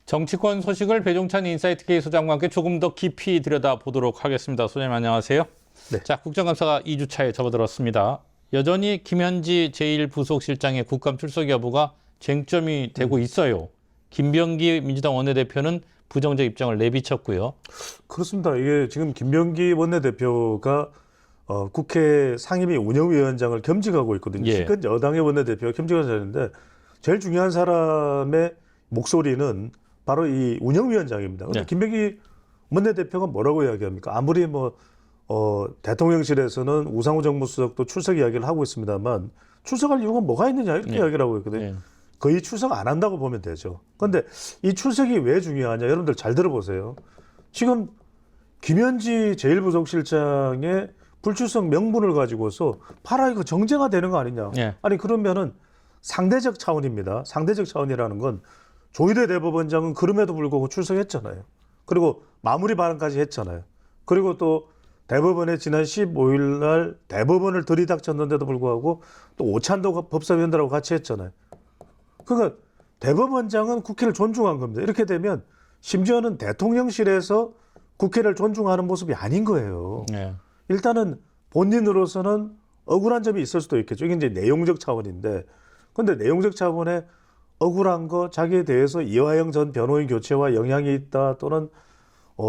정치권 소식을 배종찬 인사이트 K소장과 함께 조금 더 깊이 들여다보도록 하겠습니다. 소장님 안녕하세요. 네. 자, 국정감사가 2주차에 접어들었습니다. 여전히 김현지 제1부속실장의 국감 출석 여부가 쟁점이 되고 있어요. 김병기 민주당 원내대표는 부정적 입장을 내비쳤고요. 그렇습니다. 이게 지금 김병기 원내대표가 국회 상임위 운영위원장을 겸직하고 있거든요. 예. 실컷 여당의 원내대표가 겸직하는 자리인데 제일 중요한 사람의 목소리는 바로 이 운영위원장입니다. 근데 네. 김병기 원내대표가 뭐라고 이야기합니까? 아무리 대통령실에서는 우상호 정무수석도 출석 이야기를 하고 있습니다만 출석할 이유가 뭐가 있느냐 이렇게 이야기를 하고 있거든요. 네. 거의 출석 안 한다고 보면 되죠. 그런데 이 출석이 왜 중요하냐? 여러분들 잘 들어보세요. 지금 김현지 제1부속실장의 불출석 명분을 가지고서 이거 정쟁화되는 거 아니냐? 네. 아니 그러면은 상대적 차원입니다. 상대적 차원이라는 건 조희대 대법원장은 그럼에도 불구하고 출석했잖아요. 그리고 마무리 발언까지 했잖아요. 그리고 또 대법원에 지난 15일 날 대법원을 들이닥쳤는데도 불구하고 또 오찬도 법사위원들하고 같이 했잖아요. 그러니까 대법원장은 국회를 존중한 겁니다. 이렇게 되면 심지어는 대통령실에서 국회를 존중하는 모습이 아닌 거예요. 네. 일단은 본인으로서는 억울한 점이 있을 수도 있겠죠. 이게 이제 내용적 차원인데, 근데 내용적 차원에 억울한 거, 자기에 대해서 이화영 전 변호인 교체와 영향이 있다, 또는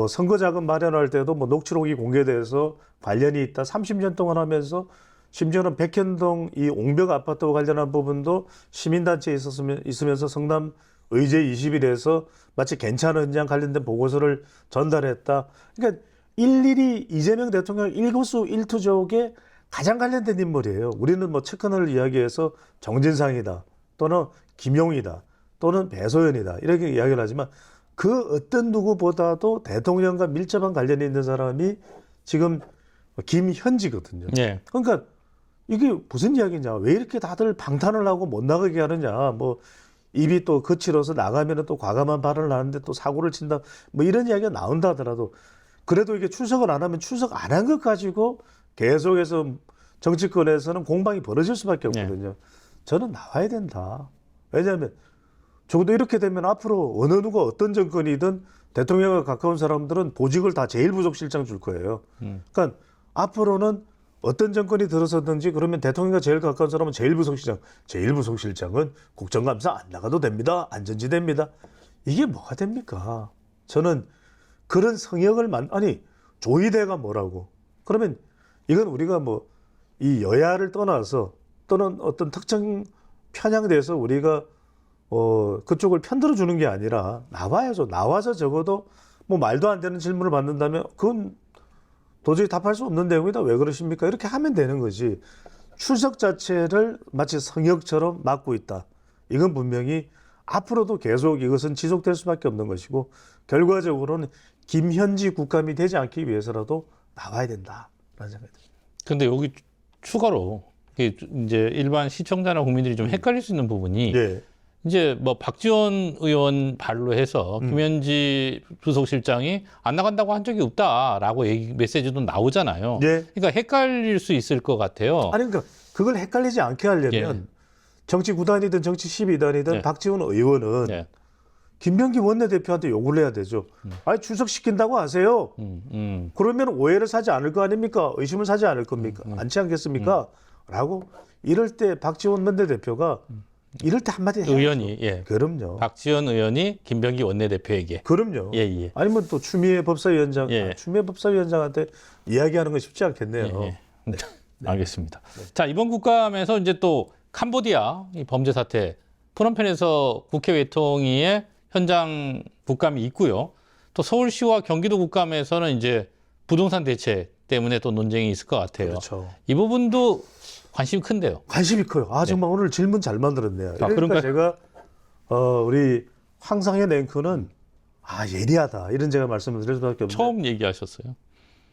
선거 자금 마련할 때도 녹취록이 공개돼서 관련이 있다, 30년 동안 하면서 심지어는 백현동 이 옹벽 아파트와 관련한 부분도 시민단체에 있으면서 성남 의제 20일에서 마치 괜찮은 양 관련된 보고서를 전달했다. 그러니까 일일이 이재명 대통령 일거수일투족에 가장 관련된 인물이에요. 우리는 측근을 이야기해서 정진상이다, 또는 김용이다, 또는 배소연이다 이렇게 이야기를 하지만 그 어떤 누구보다도 대통령과 밀접한 관련이 있는 사람이 지금 김현지거든요. 네. 그러니까 이게 무슨 이야기냐? 왜 이렇게 다들 방탄을 하고 못 나가게 하느냐? 입이 또 거칠어서 나가면 또 과감한 발언을 하는데 또 사고를 친다. 이런 이야기가 나온다 하더라도 그래도 이게 출석을 안 하면 출석 안 한 것 가지고 계속해서 정치권에서는 공방이 벌어질 수밖에 없거든요. 저는 나와야 된다. 왜냐하면 적어도 이렇게 되면 앞으로 어느 누가 어떤 정권이든 대통령과 가까운 사람들은 보직을 다 제1부속실장 줄 거예요. 그러니까 앞으로는 어떤 정권이 들어서든지 그러면 대통령과 제일 가까운 사람은 제1부속실장. 제1부속실장은 국정감사 안 나가도 됩니다. 안전지대입니다. 이게 뭐가 됩니까? 저는 그런 성역을 아니 조희대가 뭐라고? 그러면 이건 우리가 이 여야를 떠나서 또는 어떤 특정 편향돼서 우리가 그쪽을 편들어 주는 게 아니라 나와야죠. 나와서 적어도 말도 안 되는 질문을 받는다면 그건 도저히 답할 수 없는 내용이다. 왜 그러십니까? 이렇게 하면 되는 거지. 출석 자체를 마치 성역처럼 막고 있다. 이건 분명히 앞으로도 계속 이것은 지속될 수밖에 없는 것이고 결과적으로는 김현지 국감이 되지 않기 위해서라도 나와야 된다라는 생각이 듭니다. 근데 여기 추가로 이제 일반 시청자나 국민들이 좀 헷갈릴 수 있는 부분이 예. 이제 박지원 의원 발로 해서 김현지 부속실장이 안 나간다고 한 적이 없다라고 메시지도 나오잖아요. 예. 그러니까 헷갈릴 수 있을 것 같아요. 아니 그러니까 그걸 헷갈리지 않게 하려면 정치 9단이든 정치 12단이든 박지원 의원은 김병기 원내대표한테 요구를 해야 되죠. 아니 출석시킨다고 하세요. 그러면 오해를 사지 않을 거 아닙니까? 의심을 사지 않을 겁니까? 않지 않겠습니까? 라고 이럴 때 박지원 원내대표가 이럴 때 한마디 해야죠. 의원이 그럼요. 박지원 의원이 김병기 원내대표에게 그럼요. 아니면 또 추미애 법사위원장 추미애 법사위원장한테 이야기하는 건 쉽지 않겠네요. 네. 알겠습니다. 자, 이번 국감에서 이제 또 캄보디아 이 범죄 사태 프놈펜에서 국회 외통위의 현장 국감이 있고요. 또 서울시와 경기도 국감에서는 이제 부동산 대책 때문에 또 논쟁이 있을 것 같아요. 그렇죠. 이 부분도 관심이 큰데요. 관심이 커요. 정말 오늘 질문 잘 만들었네요. 그러니까 제가 우리 황상현 앵커는 예리하다 이런 제가 말씀을 드릴 수밖에 없는데 처음 얘기하셨어요.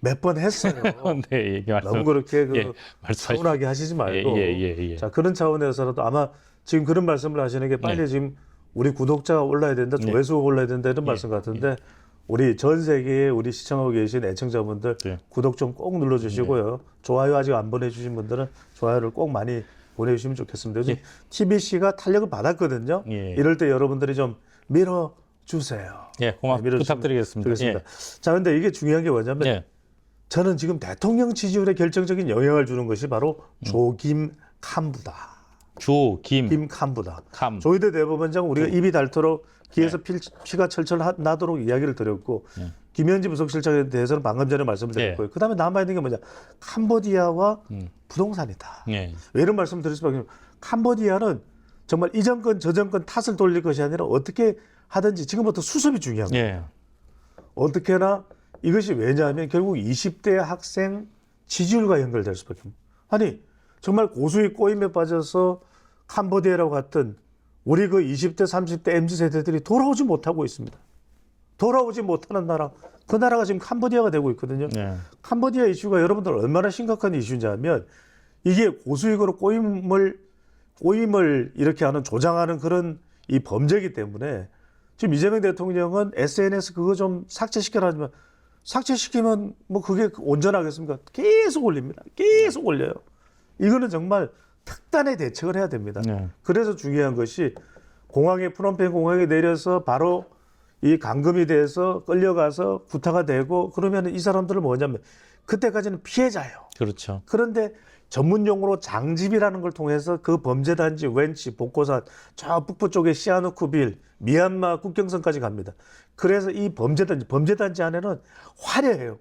몇 번 했어요. 네, 얘기 말씀. 너무 그렇게 서운하게 하시지 말고. 자, 그런 차원에서라도 아마 지금 그런 말씀을 하시는 게 빨리 지금 우리 구독자가 올라야 된다, 조회수가 올라야 된다 이런 말씀 같은데 우리 전 세계에 우리 시청하고 계신 애청자분들 구독 좀 꼭 눌러주시고요. 좋아요 아직 안 보내주신 분들은 좋아요를 꼭 많이 보내주시면 좋겠습니다. 요즘 TBC가 탄력을 받았거든요. 이럴 때 여러분들이 좀 주세요. 예, 밀어주시면 부탁드리겠습니다. 되겠습니다. 자, 근데 이게 중요한 게 뭐냐면 예. 저는 지금 대통령 지지율에 결정적인 영향을 주는 것이 바로 조김 칸부다. 김 칸부다. 캄. 조희대 대법원장 우리가 입이 닳도록 귀에서 피가 철철 나도록 이야기를 드렸고 김현지 부속실장에 대해서는 방금 전에 말씀을 드렸고요. 그다음에 남아 있는 게 뭐냐? 캄보디아와 부동산이다. 예. 왜 이런 말씀을 드릴 수밖에 없냐면 캄보디아는 정말 이 정권 저 정권 탓을 돌릴 것이 아니라 어떻게 하든지 지금부터 수습이 중요한 거예요. 예. 어떻게나 이것이 왜냐하면 결국 20대 학생 지지율과 연결될 수밖에 없습니다. 아니 정말 고수의 꼬임에 빠져서 캄보디아라고 갔던 우리 그 20대 30대 MZ세대들이 돌아오지 못하고 있습니다. 돌아오지 못하는 나라, 그 나라가 지금 캄보디아가 되고 있거든요. 예. 캄보디아 이슈가 여러분들 얼마나 심각한 이슈인지 하면 이게 고수익으로 꼬임을 이렇게 하는 조장하는 그런 이 범죄이기 때문에 지금 이재명 대통령은 SNS 그거 좀 삭제시켜라지만 삭제시키면 뭐 그게 온전하겠습니까? 계속 올립니다. 계속 올려요. 이거는 정말 특단의 대책을 해야 됩니다. 네. 그래서 중요한 것이 공항에 프놈펜 공항에 내려서 바로 이 감금이 돼서 끌려가서 구타가 되고 그러면 이 사람들은 뭐냐면 그때까지는 피해자예요. 그렇죠. 그런데 전문 용어로 장집이라는 걸 통해서 그 범죄 단지 웬치, 복고산, 저 북부 쪽에 시아누쿠빌, 미얀마 국경선까지 갑니다. 그래서 이 범죄 단지 안에는 화려해요.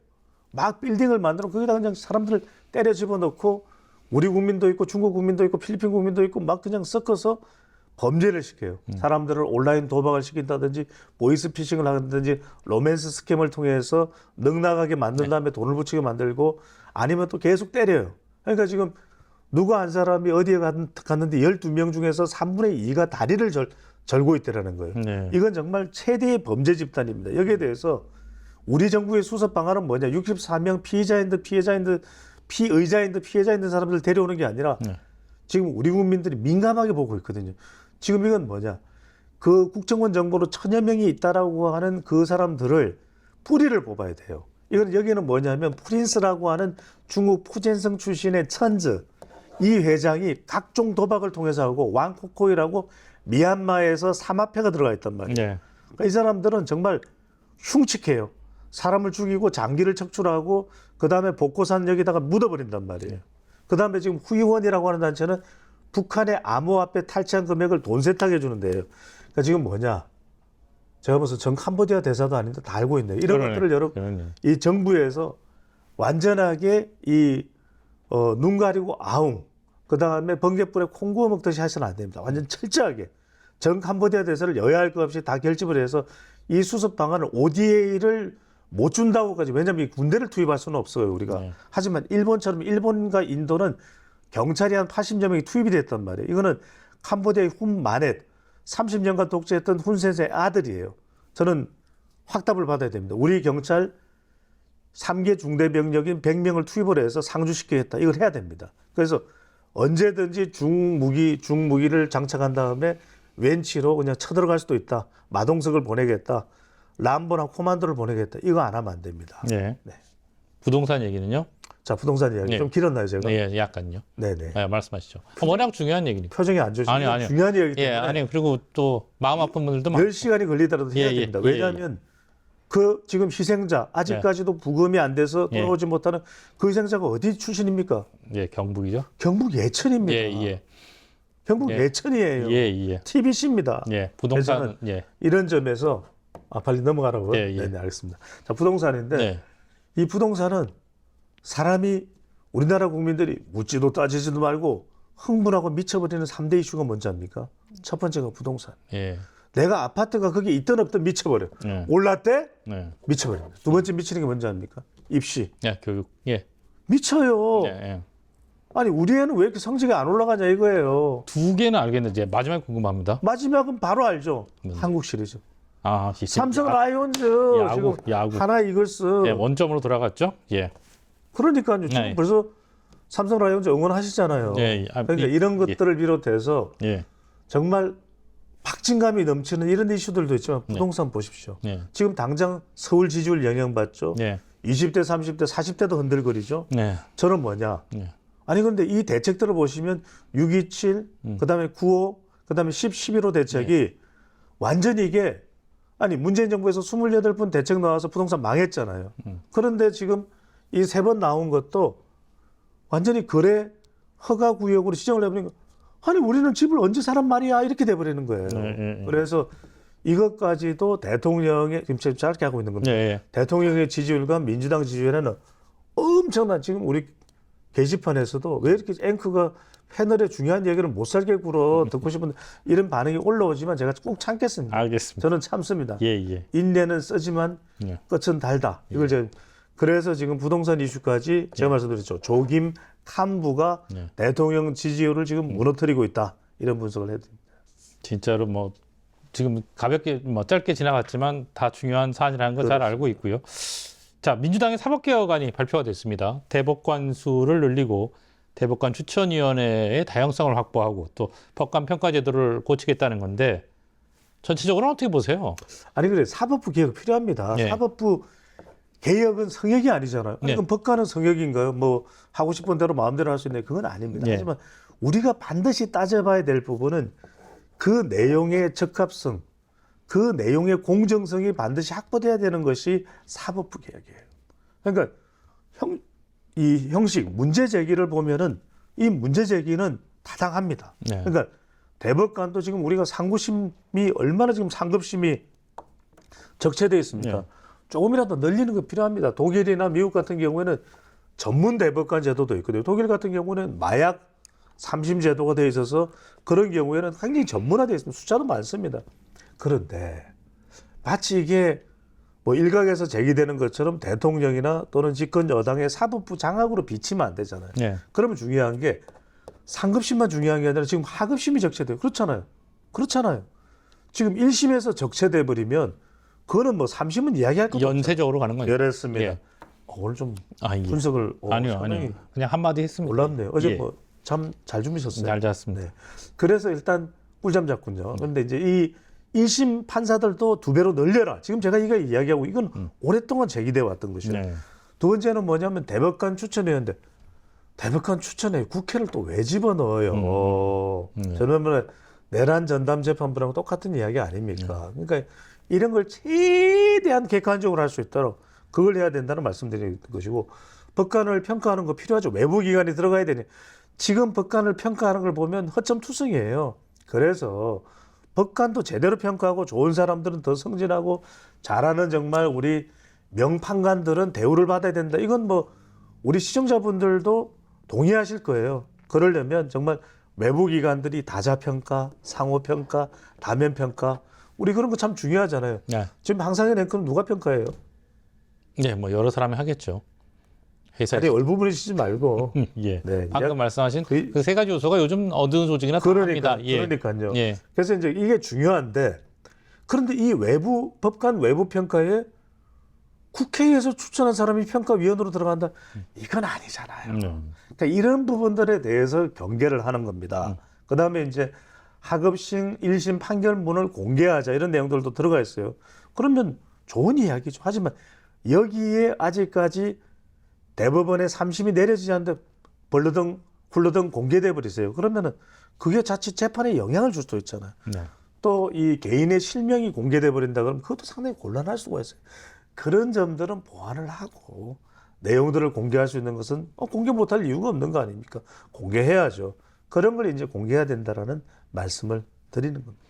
막 빌딩을 만들어 거기다 그냥 사람들 때려 집어넣고 우리 국민도 있고 중국 국민도 있고 필리핀 국민도 있고 막 그냥 섞어서 범죄를 시켜요. 사람들을 온라인 도박을 시킨다든지 보이스피싱을 하든지 로맨스 스캠을 통해서 넉나가게 만든 다음에 돈을 붙이게 만들고 아니면 또 계속 때려요. 그러니까 지금 누구 한 사람이 어디에 갔는데 12명 중에서 3분의 2가 다리를 절고 있다라는 거예요. 네. 이건 정말 최대의 범죄 집단입니다. 여기에 대해서 우리 정부의 수습 방안은 뭐냐? 64명 피해자인 사람들 데려오는 게 아니라 지금 우리 국민들이 민감하게 보고 있거든요. 지금 이건 뭐냐? 그 국정원 정보로 1000여 명이 있다라고 하는 그 사람들을 뿌리를 뽑아야 돼요. 이건 여기는 뭐냐면 프린스라고 하는 중국 푸젠성 출신의 천즈 이 회장이 각종 도박을 통해서 하고 왕코코이라고 미얀마에서 사마패가 들어가 있단 말이에요. 네. 그러니까 이 사람들은 정말 흉측해요. 사람을 죽이고 장기를 척출하고 그다음에 복고산 여기다가 묻어버린단 말이에요. 그다음에 지금 후이원이라고 하는 단체는 북한의 암호화폐 탈취한 금액을 돈 세탁해 주는데요. 그러니까 지금 뭐냐? 제가 무슨 전 캄보디아 대사도 아닌데 다 알고 있네요. 이런 것들을 여러분 이 정부에서 완전하게 눈 가리고 아웅 그다음에 번개불에 콩 구워 먹듯이 하시면 안 됩니다. 완전 철저하게 전 캄보디아 대사를 여야 할 것 없이 다 결집을 해서 이 수습 방안을 ODA를 못 준다고까지 왜냐하면 이 군대를 투입할 수는 없어요 우리가. 하지만 일본처럼 일본과 인도는 경찰이 한 80여 명이 투입이 됐단 말이에요. 이거는 캄보디아의 훈 마넷 30년간 독재했던 훈센의 아들이에요. 저는 확답을 받아야 됩니다. 우리 경찰 3개 중대 병력인 100명을 투입을 해서 상주시키겠다. 이걸 해야 됩니다. 그래서 언제든지 중무기를 장착한 다음에 웬치로 그냥 쳐들어갈 수도 있다. 마동석을 보내겠다. 람보나 코만도를 보내겠다. 이거 안 하면 안 됩니다. 네. 네. 부동산 얘기는요? 자, 부동산 이야기 좀 길었나요, 제가? 네, 약간요. 네네. 네, 말씀하시죠. 워낙 중요한 얘기니까. 표정이 안 좋으시죠? 아니요. 중요한 이야기 예, 때문에 아니 그리고 또 마음 아픈 분들도 많고. 10시간이 걸리더라도 해야 됩니다. 왜냐하면 그 지금 희생자 아직까지도 부검이 안 돼서 돌아오지 못하는 그 희생자가 어디 출신입니까? 예, 경북이죠. 경북 예천입니다. 경북 예천이에요. TBC입니다. 예, 부동산 이런 점에서 빨리 넘어가라고. 네, 알겠습니다. 자, 부동산인데 이 부동산은 사람이 우리나라 국민들이 묻지도 따지지도 말고 흥분하고 미쳐버리는 3대 이슈가 뭔지 압니까? 첫 번째가 부동산. 내가 아파트가 거기 있든 없든 미쳐버려. 올랐대? 미쳐버립니다. 두 번째 미치는 게 뭔지 압니까? 입시. 교육. 미쳐요. 아니 우리 애는 왜 이렇게 성적이 안 올라가냐 이거예요. 두 개는 알겠는데 마지막 궁금합니다. 마지막은 바로 알죠. 한국 시리즈. 삼성 라이온즈 지금 야구. 하나 이글스. 원점으로 돌아갔죠. 그러니까요. 지금 벌써 삼성 라이온즈 응원하시잖아요. 그러니까 이런 것들을 비롯해서 정말 박진감이 넘치는 이런 이슈들도 있지만 부동산 보십시오. 지금 당장 서울 지지율 영향받죠. 20대, 30대, 40대도 흔들거리죠. 저는 뭐냐. 아니 근데 이 대책들을 보시면 627, 그다음에 95, 그다음에 10, 11호 대책이 완전히 이게 아니 문재인 정부에서 28분 대책 나와서 부동산 망했잖아요. 그런데 지금 이 3번 나온 것도 완전히 거래 허가 구역으로 지정을 해버리니까 아니 우리는 집을 언제 사란 말이야 이렇게 돼버리는 거예요. 그래서 이것까지도 대통령의 지금 짧게 하고 있는 겁니다. 대통령의 지지율과 민주당 지지율에는 엄청난 지금 우리 게시판에서도 왜 이렇게 앵커가 패널에 중요한 얘기를 못 살게 굴어 듣고 싶은 이런 반응이 올라오지만 제가 꼭 참겠습니다. 알겠습니다. 저는 참습니다. 예. 인내는 쓰지만 끝은 달다. 이걸 제가 그래서 지금 부동산 이슈까지 제가 말씀드렸죠. 조김 칸부가 대통령 지지율을 지금 무너뜨리고 있다. 이런 분석을 해드립니다. 진짜로 뭐 지금 가볍게 뭐 짧게 지나갔지만 다 중요한 사안이라는 걸 잘 알고 있고요. 자, 민주당의 사법개혁안이 발표가 됐습니다. 대법관 수를 늘리고 대법관 추천위원회의 다양성을 확보하고 또 법관 평가 제도를 고치겠다는 건데 전체적으로는 어떻게 보세요? 아니 그래 사법부 개혁 필요합니다. 사법부 개혁은 성역이 아니잖아요. 그럼 법관은 성역인가요? 뭐 하고 싶은 대로 마음대로 할 수 있는 그건 아닙니다. 하지만 우리가 반드시 따져봐야 될 부분은 그 내용의 적합성, 그 내용의 공정성이 반드시 확보돼야 되는 것이 사법부 개혁이에요. 그러니까 이 형식 문제 제기를 보면은 이 문제 제기는 타당합니다. 그러니까 대법관도 지금 우리가 상고심이 얼마나 지금 상급심이 적체되어 있습니까? 조금이라도 늘리는 거 필요합니다. 독일이나 미국 같은 경우에는 전문 대법관 제도도 있거든요. 독일 같은 경우는 마약 3심 제도가 되어 있어서 그런 경우에는 굉장히 전문화되어 있습니다. 숫자도 많습니다. 그런데 마치 이게 뭐 일각에서 제기되는 것처럼 대통령이나 또는 집권 여당의 사법부 장악으로 비치면 안 되잖아요. 그러면 중요한 게 상급심만 중요한 게 아니라 지금 하급심이 적체돼요. 그렇잖아요. 지금 1심에서 적체돼 버리면 그거는 뭐 3심은 이야기할 것도 연쇄적으로 가는 거죠. 그렇습니다. 오늘 좀 분석을 아니요. 그냥 한마디 했습니다. 몰랐네요. 어제 뭐 잠 잘 주무셨어요? 잘 잤습니다. 그래서 일단 꿀잠 잤군요. 그런데 이제 이 1심 판사들도 2배로 늘려라. 지금 제가 이거 이야기하고 이건 오랫동안 제기돼 왔던 것이에요. 두 번째는 뭐냐면 대법관 추천위원회. 대법관 추천에 국회를 또 왜 집어넣어요? 저는 내란 전담 재판부랑 똑같은 이야기 아닙니까? 그러니까 이런 걸 최대한 객관적으로 할 수 있도록 그걸 해야 된다는 말씀드리는 것이고 법관을 평가하는 거 필요하죠. 외부 기관이 들어가야 되니 지금 법관을 평가하는 걸 보면 허점투성이에요. 그래서 법관도 제대로 평가하고 좋은 사람들은 더 승진하고 잘하는 정말 우리 명판관들은 대우를 받아야 된다. 이건 뭐 우리 시청자분들도 동의하실 거예요. 그러려면 정말 외부 기관들이 다자평가, 상호평가, 다면평가 우리 그런 거 참 중요하잖아요. 지금 항상의 랭크는 누가 평가해요? 뭐 여러 사람이 하겠죠. 아니 얼부분이시지 말고. 방금 말씀하신 그 세 가지 요소가 요즘 어두운 조직이나 다릅니다. 그러니까요. 그래서 이제 이게 중요한데 그런데 이 외부 법관 외부 평가에 국회에서 추천한 사람이 평가위원으로 들어간다. 이건 아니잖아요. 그러니까 이런 부분들에 대해서 경계를 하는 겁니다. 그다음에 이제 하급심 1심 판결문을 공개하자 이런 내용들도 들어가 있어요. 그러면 좋은 이야기죠. 하지만 여기에 아직까지 대법원의 3심이 내려지지 않는데 벌러덩 굴러덩 공개돼 버리세요. 그러면은 그게 자칫 재판에 영향을 줄 수도 있잖아요. 또 이 개인의 실명이 공개돼 버린다 그러면 그것도 상당히 곤란할 수가 있어요. 그런 점들은 보완을 하고 내용들을 공개할 수 있는 것은 공개 못할 이유가 없는 거 아닙니까? 공개해야죠. 그런 걸 이제 공개해야 된다라는 말씀을 드리는 겁니다.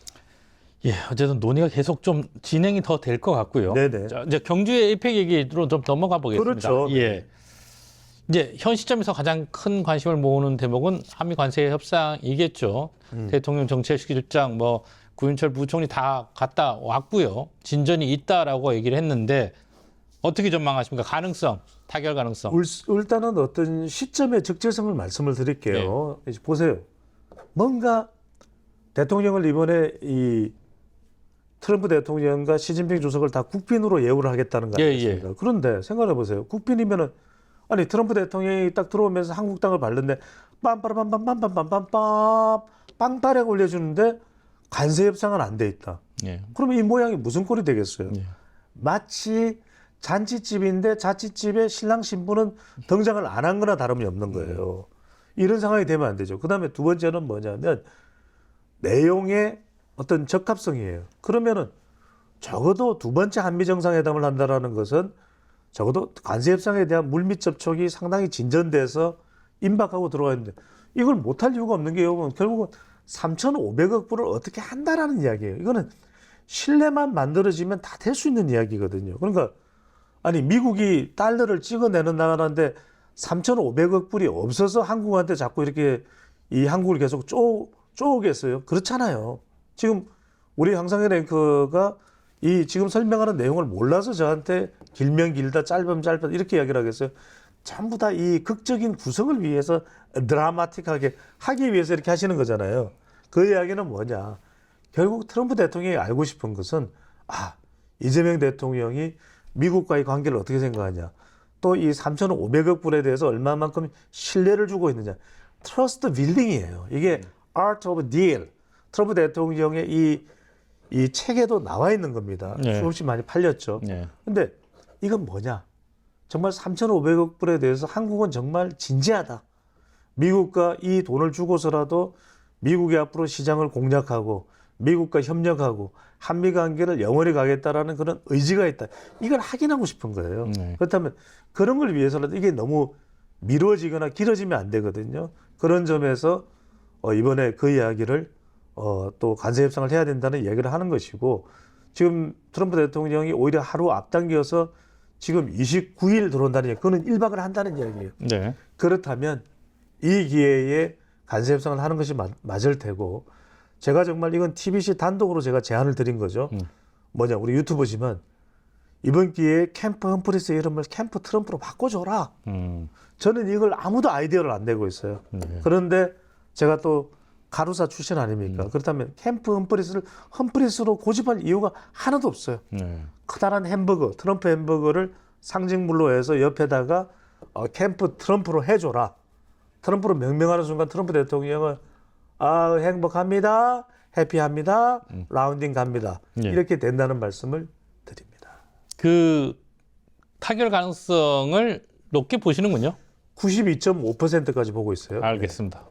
어쨌든 논의가 계속 좀 진행이 더 될 것 같고요. 자, 이제 경주의 에이펙 얘기로 좀 넘어가 보겠습니다. 그렇죠. 이제 현 시점에서 가장 큰 관심을 모으는 대목은 한미 관세 협상이겠죠. 대통령 정책실장 뭐 구윤철 부총리 다 갔다 왔고요. 진전이 있다라고 얘기를 했는데 어떻게 전망하십니까? 가능성, 타결 가능성. 일단은 어떤 시점의 적절성을 말씀을 드릴게요. 이제 보세요. 뭔가 대통령을 이번에 이 트럼프 대통령과 시진핑 주석을 다 국빈으로 예우를 하겠다는 거 아니겠습니까? 그런데 생각해 보세요. 국빈이면은 아니 트럼프 대통령이 딱 들어오면서 한국당을 밟는데 빰빠라빰빰빰빰빰빰빰 빵빠레가 올려주는데 관세 협상은 안 돼 있다. 그러면 이 모양이 무슨 꼴이 되겠어요? 마치 잔치집인데 자취집에 신랑 신부는 등장을 안 한 거나 다름이 없는 거예요. 이런 상황이 되면 안 되죠. 그다음에 두 번째는 뭐냐면 내용의 어떤 적합성이에요. 그러면은 적어도 두 번째 한미 정상회담을 한다라는 것은 적어도 관세 협상에 대한 물밑 접촉이 상당히 진전돼서 임박하고 들어와 있는데 이걸 못할 이유가 없는 게 결국은 3,500억 불을 어떻게 한다라는 이야기예요. 이거는 신뢰만 만들어지면 다 될 수 있는 이야기거든요. 그러니까 아니 미국이 달러를 찍어내는 나라인데 3,500억 불이 없어서 한국한테 자꾸 이렇게 이 한국을 계속 쪼오겠어요? 그렇잖아요. 지금 우리 황상현 앵커가 이 지금 설명하는 내용을 몰라서 저한테 길면 길다 짧으면 짧다 이렇게 이야기를 하겠어요. 전부 다 이 극적인 구성을 위해서 드라마틱하게 하기 위해서 이렇게 하시는 거잖아요. 그 이야기는 뭐냐. 결국 트럼프 대통령이 알고 싶은 것은 이재명 대통령이 미국과의 관계를 어떻게 생각하냐. 또 이 3,500억 불에 대해서 얼마만큼 신뢰를 주고 있느냐. 트러스트 빌딩이에요. 이게 Art of Deal. 트럼프 대통령의 이 책에도 나와 있는 겁니다. 네. 수없이 많이 팔렸죠. 네. 근데 이건 뭐냐? 정말 3,500억 불에 대해서 한국은 정말 진지하다. 미국과 이 돈을 주고서라도 미국이 앞으로 시장을 공략하고 미국과 협력하고 한미 관계를 영원히 가겠다라는 그런 의지가 있다. 이걸 확인하고 싶은 거예요. 그렇다면 그런 걸 위해서라도 이게 너무 미뤄지거나 길어지면 안 되거든요. 그런 점에서 이번에 그 이야기를 또 관세 협상을 해야 된다는 이야기를 하는 것이고 지금 트럼프 대통령이 오히려 하루 앞당겨서 지금 29일 들어온다는 이야기, 그거는 1박을 한다는 이야기예요. 네. 그렇다면 이 기회에 관세 협상을 하는 것이 맞을 테고 제가 정말 이건 TBC 단독으로 제가 제안을 드린 거죠. 뭐냐, 우리 유튜브지만 이번 기회에 캠프 험프리스의 이름을 캠프 트럼프로 바꿔줘라. 저는 이걸 아무도 아이디어를 안 내고 있어요. 그런데 제가 또 가루사 출신 아닙니까? 그렇다면 캠프 험프리스로 고집할 이유가 하나도 없어요. 커다란 햄버거, 트럼프 햄버거를 상징물로 해서 옆에다가 캠프 트럼프로 해줘라. 트럼프로 명명하는 순간 트럼프 대통령은 행복합니다. 해피합니다. 라운딩 갑니다. 이렇게 된다는 말씀을 드립니다. 그 타결 가능성을 높게 보시는군요. 92.5%까지 보고 있어요. 알겠습니다.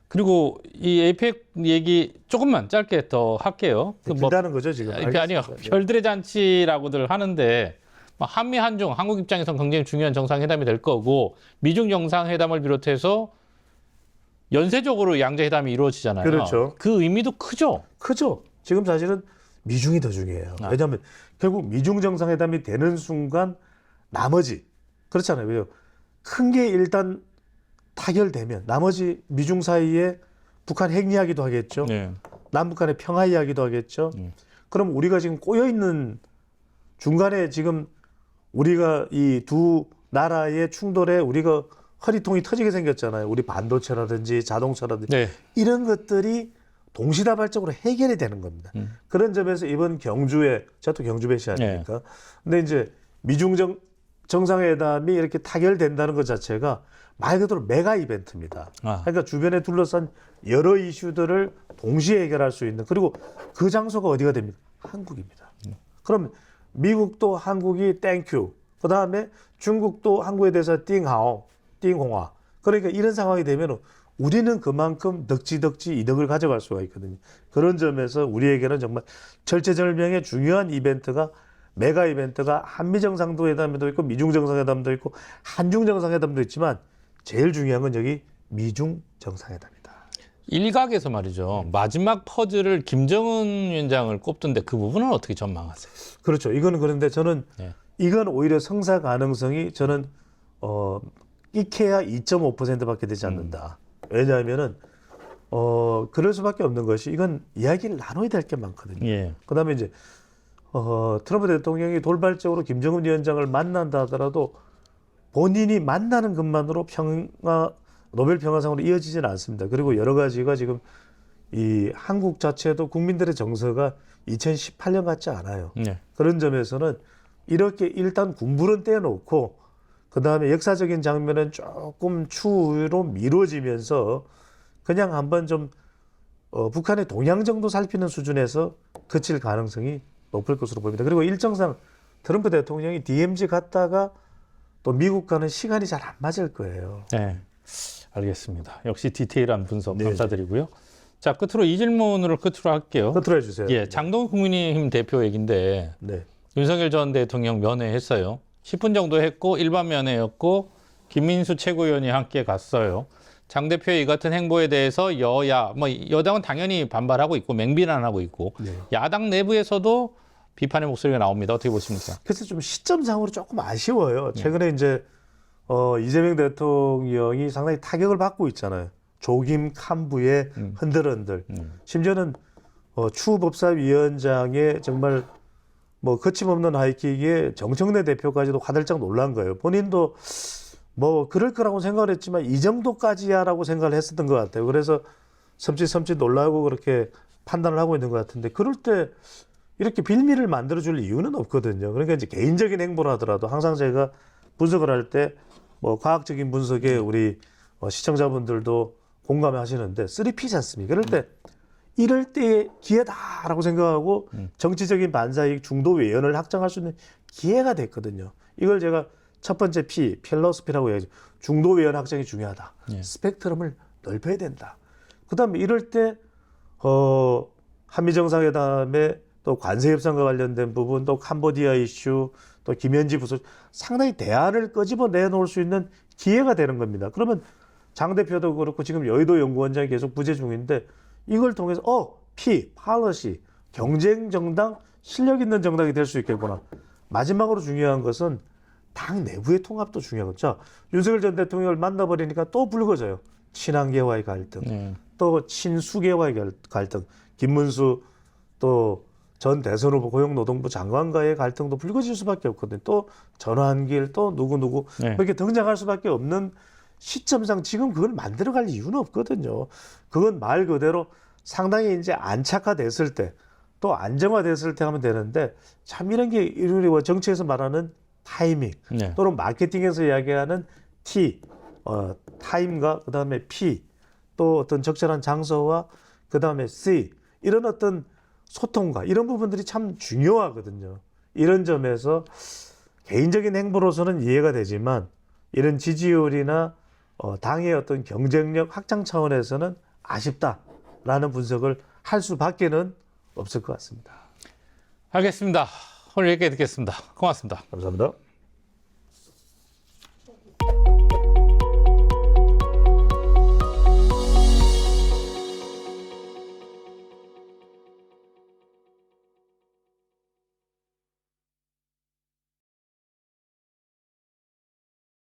그리고 이 에이펙 얘기 조금만 짧게 더 할게요. 길다는 거죠 지금. 아니요, 별들의 잔치라고들 하는데 한미 한중 한국 입장에선 굉장히 중요한 정상회담이 될 거고 미중 정상회담을 비롯해서 연쇄적으로 양자회담이 이루어지잖아요. 그렇죠. 그 의미도 크죠. 크죠. 지금 사실은 미중이 더 중요해요. 왜냐하면 결국 미중 정상회담이 되는 순간 나머지 그렇잖아요. 왜요? 큰 게 일단 타결되면 나머지 미중 사이에 북한 핵 이야기도 하겠죠. 네. 남북 간의 평화 이야기도 하겠죠. 그럼 우리가 지금 꼬여 있는 중간에 지금 우리가 이 두 나라의 충돌에 우리가 허리통이 터지게 생겼잖아요. 우리 반도체라든지 자동차라든지 네. 이런 것들이 동시다발적으로 해결이 되는 겁니다. 그런 점에서 이번 경주에 제가 또 경주 배시 아닙니까? 근데 이제 미중 정상회담이 이렇게 타결된다는 것 자체가 말 그대로 메가 이벤트입니다. 그러니까 주변에 둘러싼 여러 이슈들을 동시에 해결할 수 있는, 그리고 그 장소가 어디가 됩니까? 한국입니다. 그럼 미국도 한국이 땡큐, 그 다음에 중국도 한국에 대해서 띵하오, 띵홍아. 그러니까 이런 상황이 되면 우리는 그만큼 덕지덕지 이득을 가져갈 수가 있거든요. 그런 점에서 우리에게는 정말 절체절명의 중요한 이벤트가, 메가 이벤트가 한미 정상회담도 있고 미중 정상회담도 있고 한중 정상회담도 있지만 제일 중요한 건 여기 미중 정상회담이다. 일각에서 말이죠. 마지막 퍼즐을 김정은 위원장을 꼽던데 그 부분은 어떻게 전망하세요? 그렇죠. 이거는 그런데 저는 이건 오히려 성사 가능성이 저는 끼케야 2.5%밖에 되지 않는다. 왜냐하면은 그럴 수밖에 없는 것이 이건 이야기를 나눠야 될 게 많거든요. 그다음에 이제 트럼프 대통령이 돌발적으로 김정은 위원장을 만난다 하더라도 본인이 만나는 것만으로 노벨 평화상으로 이어지지는 않습니다. 그리고 여러 가지가 지금 이 한국 자체도 국민들의 정서가 2018년 같지 않아요. 그런 점에서는 이렇게 일단 군부는 떼놓고 그 다음에 역사적인 장면은 조금 추후로 미뤄지면서 그냥 한번 좀 북한의 동향 정도 살피는 수준에서 그칠 가능성이 높을 것으로 보입니다. 그리고 일정상 트럼프 대통령이 DMZ 갔다가 또 미국과는 시간이 잘 안 맞을 거예요. 네, 알겠습니다. 역시 디테일한 분석 감사드리고요. 자, 끝으로 이 질문을 끝으로 할게요. 끝으로 해주세요. 예, 장동훈 국민의힘 대표 얘기인데 네. 윤석열 전 대통령 면회했어요. 10분 정도 했고 일반 면회였고 김민수 최고위원이 함께 갔어요. 장 대표의 이 같은 행보에 대해서 여야, 뭐 여당은 당연히 반발하고 있고 맹비난하고 있고 네. 야당 내부에서도 비판의 목소리가 나옵니다. 어떻게 보십니까? 그래서 좀 시점상으로 조금 아쉬워요. 최근에 이제 이재명 대통령이 상당히 타격을 받고 있잖아요. 조김 칸부의 흔들흔들. 심지어는 추법사위원장의 정말 뭐 거침없는 하이킥에 정청래 대표까지도 화들짝 놀란 거예요. 본인도 뭐 그럴 거라고 생각을 했지만 이 정도까지야라고 생각을 했었던 것 같아요. 그래서 섬찟 놀라고 그렇게 판단을 하고 있는 것 같은데 그럴 때 이렇게 빌미를 만들어줄 이유는 없거든요. 그러니까 이제 개인적인 행보를 하더라도 항상 제가 분석을 할 때 뭐 과학적인 분석에 우리 시청자분들도 공감하시는데 3P지 않습니까? 이럴 때 기회다라고 생각하고 정치적인 반사이익 중도 외연을 확장할 수 있는 기회가 됐거든요. 이걸 제가 첫 번째 P, 필로소피라고 해야죠. 중도 외연 확장이 중요하다. 예. 스펙트럼을 넓혀야 된다. 그다음에 이럴 때 한미 정상회담에 또 관세 협상과 관련된 부분, 또 캄보디아 이슈, 또 김현지 부서 상당히 대안을 끄집어 내놓을 수 있는 기회가 되는 겁니다. 그러면 장 대표도 그렇고 지금 여의도 연구원장이 계속 부재 중인데 이걸 통해서 팔러시 경쟁 정당, 실력 있는 정당이 될 수 있겠구나. 마지막으로 중요한 것은 당 내부의 통합도 중요하겠죠. 윤석열 전 대통령을 만나버리니까 또 불거져요. 친한계와의 갈등, 또 친수계와의 갈등, 김문수 또 전 대선 후보 고용노동부 장관과의 갈등도 불거질 수밖에 없거든요. 또 전환길, 또 누구 이렇게 등장할 수밖에 없는 시점상 지금 그걸 만들어갈 이유는 없거든요. 그건 말 그대로 상당히 이제 안착화됐을 때, 또 안정화됐을 때 하면 되는데 참 이런 게 우리 정치에서 말하는 타이밍 또는 마케팅에서 이야기하는 T, 타임과 그 다음에 P, 또 어떤 적절한 장소와 그 다음에 C 이런 어떤 소통과 이런 부분들이 참 중요하거든요. 이런 점에서 개인적인 행보로서는 이해가 되지만 이런 지지율이나 당의 어떤 경쟁력 확장 차원에서는 아쉽다라는 분석을 할 수밖에는 없을 것 같습니다. 알겠습니다. 오늘 여기까지 듣겠습니다. 고맙습니다. 감사합니다.